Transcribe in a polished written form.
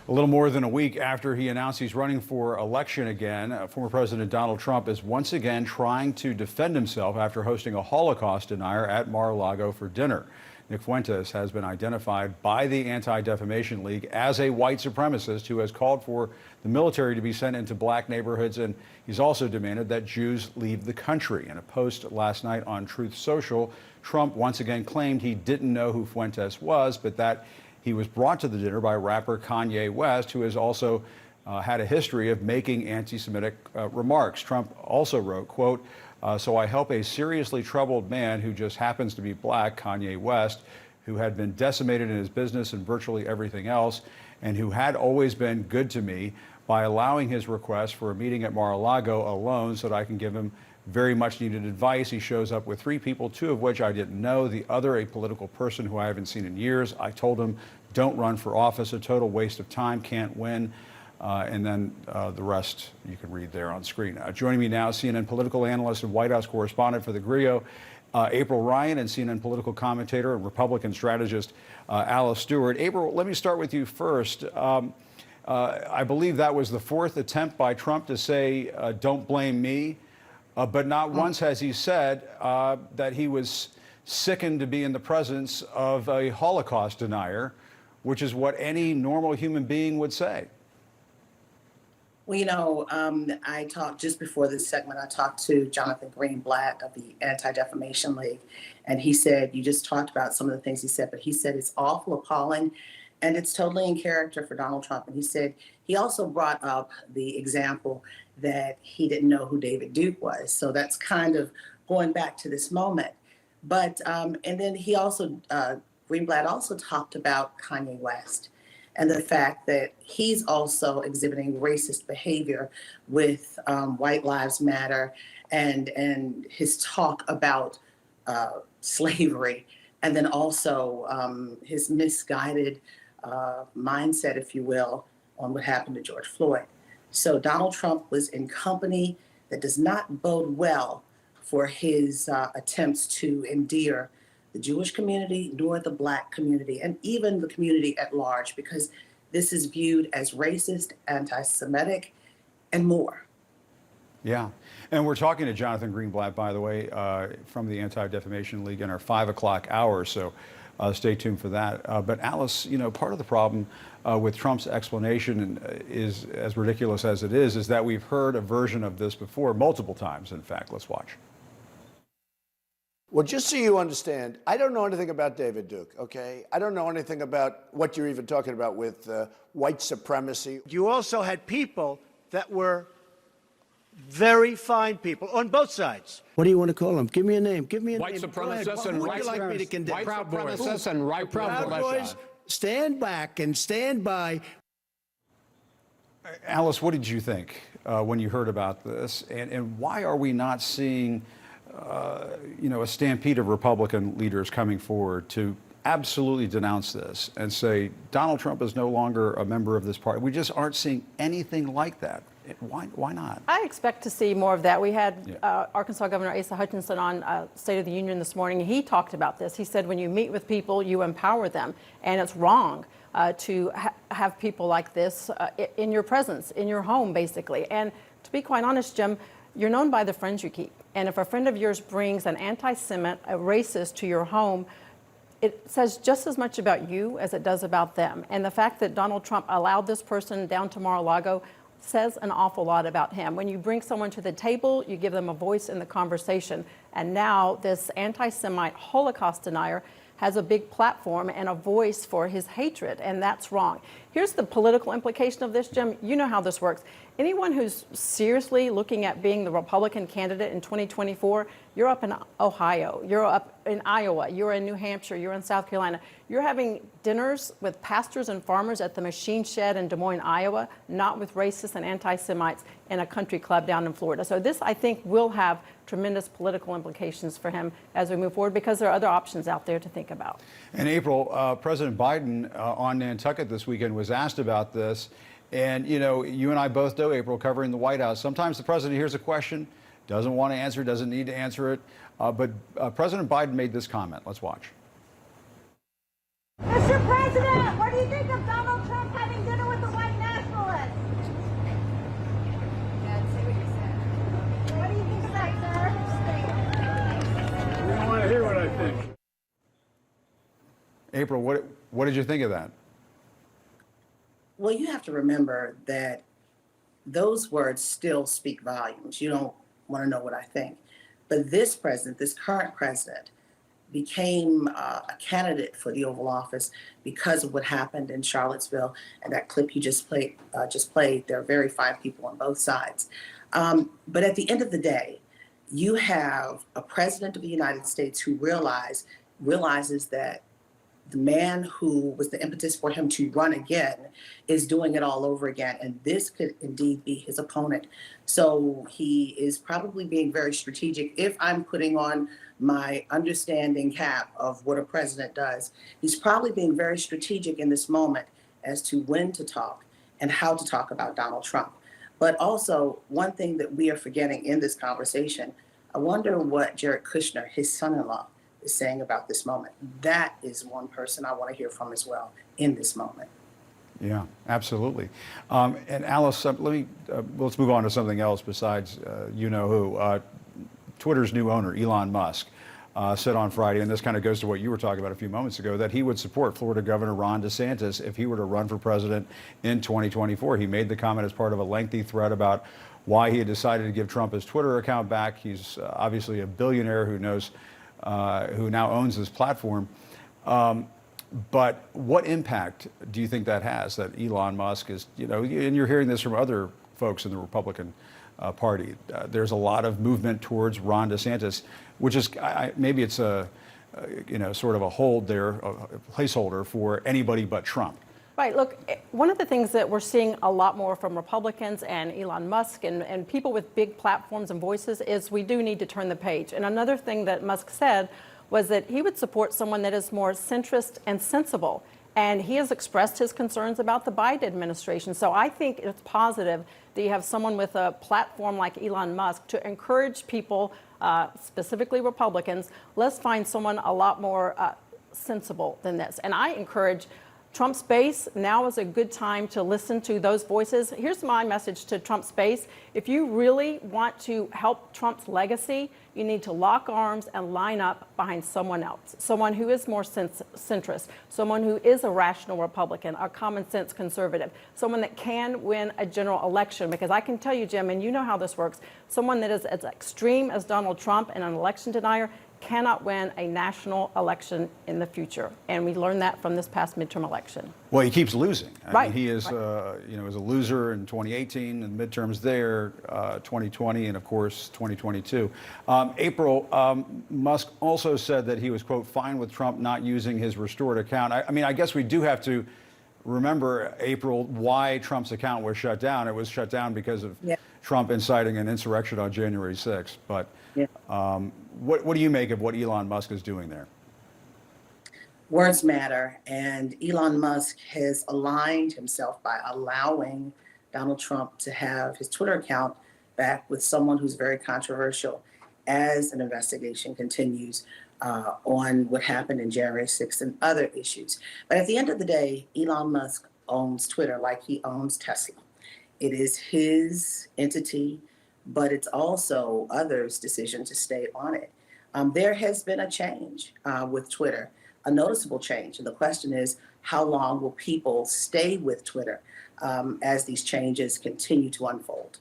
A little more than a week after he announced he's running for election again, former President Donald Trump is once again trying to defend himself after hosting a Holocaust denier at Mar-a-Lago for dinner. Nick Fuentes has been identified by the Anti-Defamation League as a white supremacist who has called for the military to be sent into black neighborhoods, and he's also demanded that Jews leave the country. In a post last night on Truth Social, Trump once again claimed he didn't know who Fuentes was, but that he was brought to the dinner by rapper Kanye West, who has also had a history of making anti-Semitic remarks. Trump also wrote, quote, so I help a seriously troubled man who just happens to be black, Kanye West, who had been decimated in his business and virtually everything else, and who had always been good to me, by allowing his request for a meeting at Mar-a-Lago alone so that I can give him very much needed advice. He shows up with 3 people, 2 of which I didn't know, the other a political person who I haven't seen in years. I told him, don't run for office, a total waste of time, can't win. And then the rest you can read there on screen. Joining me now, CNN political analyst and White House correspondent for the GRIO, April Ryan, and CNN political commentator and Republican strategist Alice Stewart. April, let me start with you first. I believe that was the 4th attempt by Trump to say, don't blame me. But not once has he said that he was sickened to be in the presence of a Holocaust denier, which is what any normal human being would say. Well, you know, I talked just before this segment, I talked to Jonathan Greenblatt of the Anti-Defamation League, and he said, you just talked about some of the things he said, but he said it's awful, appalling, and it's totally in character for Donald Trump. And he said he also brought up the example that he didn't know who David Duke was. So that's kind of going back to this moment. But, and then he also, Greenblatt also talked about Kanye West and the fact that he's also exhibiting racist behavior with White Lives Matter and his talk about slavery, and then also his misguided mindset, if you will, on what happened to George Floyd. So Donald Trump was in company that does not bode well for his attempts to endear the Jewish community, nor the black community, and even the community at large, because this is viewed as racist, anti-Semitic, and more. Yeah, and we're talking to Jonathan Greenblatt, by the way, from the Anti-Defamation League in our 5 o'clock hour, so stay tuned for that. But Alice, you know, part of the problem with Trump's explanation is, as ridiculous as it is that we've heard a version of this before, multiple times, in fact. Let's watch. Well, just so you understand, I don't know anything about David Duke, okay? I don't know anything about what you're even talking about with white supremacy. You also had people that were very fine people on both sides. What do you want to call them? Give me a name. Give me a white name. supremacists and white like me to condemn? White supremacists and right Proud Boys, stand back and stand by. Alice, what did you think when you heard about this? And why are we not seeing you know, a stampede of Republican leaders coming forward to absolutely denounce this and say Donald Trump is no longer a member of this party? We just aren't seeing anything like that. Why not? I expect to see more of that. We had Arkansas Governor Asa Hutchinson on State of the Union this morning. He talked about this. He said when you meet with people, you empower them. And it's wrong to have people like this in your presence, in your home, basically. And to be quite honest, Jim, you're known by the friends you keep. And if a friend of yours brings an anti-Semite, a racist to your home, it says just as much about you as it does about them. And the fact that Donald Trump allowed this person down to Mar-a-Lago says an awful lot about him. When you bring someone to the table, you give them a voice in the conversation. And now this anti-Semite Holocaust denier has a big platform and a voice for his hatred, and that's wrong. Here's the political implication of this, Jim. You know how this works. Anyone who's seriously looking at being the Republican candidate in 2024, you're up in Ohio, you're up in Iowa, you're in New Hampshire, you're in South Carolina. You're having dinners with pastors and farmers at the Machine Shed in Des Moines, Iowa, not with racists and anti-Semites in a country club down in Florida. So this, I think, will have tremendous political implications for him as we move forward, because there are other options out there to think about. In April, President Biden on Nantucket this weekend was asked about this. And, you know, you and I both know, April, covering the White House, sometimes the president hears a question, doesn't want to answer, doesn't need to answer it. But President Biden made this comment. Let's watch. Mr. President, what do you think of Donald Trump having dinner with the White April, what did you think of that? Well, you have to remember that those words still speak volumes. You don't want to know what I think. But this president, this current president, became a candidate for the Oval Office because of what happened in Charlottesville and that clip you just played. There are very fine people on both sides. But at the end of the day, you have a president of the United States who realizes that the man who was the impetus for him to run again is doing it all over again. And this could indeed be his opponent. So he is probably being very strategic. If I'm putting on my understanding cap of what a president does, he's probably being very strategic in this moment as to when to talk and how to talk about Donald Trump. But also, one thing that we are forgetting in this conversation, I wonder what Jared Kushner, his son-in-law, is saying about this moment. That is one person I want to hear from as well in this moment. Yeah, absolutely. And Alice, let's move on to something else besides you know who. Twitter's new owner, Elon Musk, said on Friday, and this kind of goes to what you were talking about a few moments ago, that he would support Florida Governor Ron DeSantis if he were to run for president in 2024. He made the comment as part of a lengthy thread about why he had decided to give Trump his Twitter account back. He's obviously a billionaire who now owns this platform. But what impact do you think that has, that Elon Musk is, and you're hearing this from other folks in the Republican Party. There's a lot of movement towards Ron DeSantis, which is maybe it's a sort of a hold there, a placeholder for anybody but Trump. Right. Look, one of the things that we're seeing a lot more from Republicans and Elon Musk and people with big platforms and voices is we do need to turn the page. And another thing that Musk said was that he would support someone that is more centrist and sensible. And he has expressed his concerns about the Biden administration. So I think it's positive that you have someone with a platform like Elon Musk to encourage people, specifically Republicans, let's find someone a lot more sensible than this. And I encourage Trump's base, now is a good time to listen to those voices. Here's my message to Trump's base. If you really want to help Trump's legacy, you need to lock arms and line up behind someone else, someone who is more centrist, someone who is a rational Republican, a common sense conservative, someone that can win a general election. Because I can tell you, Jim, and you know how this works, someone that is as extreme as Donald Trump and an election denier cannot win a national election in the future. And we learned that from this past midterm election. Well, he keeps losing. I mean, he is, right. Was a loser in 2018 and midterms there, 2020, and of course 2022. April, Musk also said that he was, quote, fine with Trump not using his restored account. I mean, I guess we do have to remember, April, why Trump's account was shut down. It was shut down because of Trump inciting an insurrection on January 6th. But what do you make of what Elon Musk is doing there? Words matter, and Elon Musk has aligned himself by allowing Donald Trump to have his Twitter account back with someone who's very controversial as an investigation continues on what happened in January 6th and other issues. But at the end of the day, Elon Musk owns Twitter like he owns Tesla. It is his entity, but it's also others' decision to stay on it. There has been a change with Twitter, a noticeable change. And the question is, how long will people stay with Twitter as these changes continue to unfold?